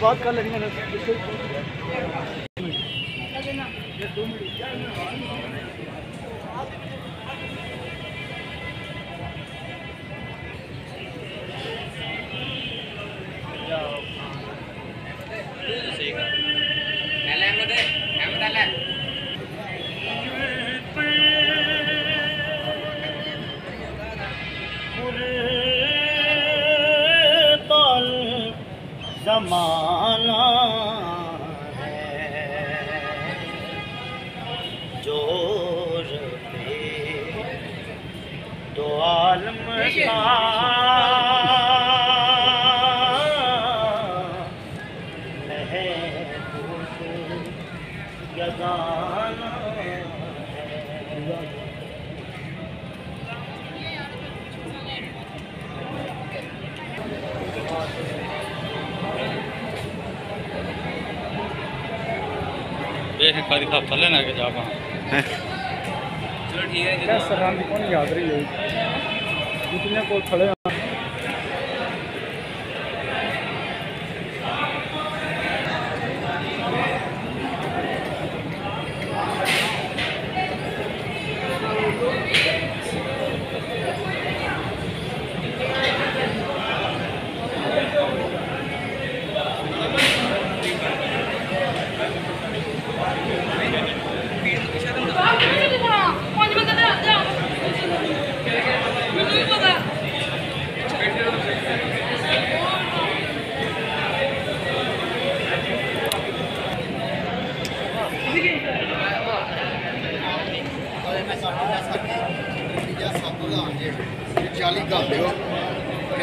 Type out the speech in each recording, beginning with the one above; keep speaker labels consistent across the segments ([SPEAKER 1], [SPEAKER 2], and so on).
[SPEAKER 1] बर्बाद कर लेंगे ज़माना है जोर पे दो आलम का महबूब यगाना है।
[SPEAKER 2] खाली था थले ना के जापा चलो ठीक है क्या सरान भी कौन याद रही है जितने को खड़े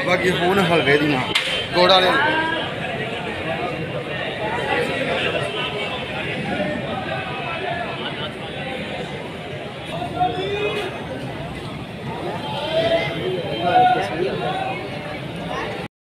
[SPEAKER 3] बाकी फोन हलवे दी ना गोड़ा ले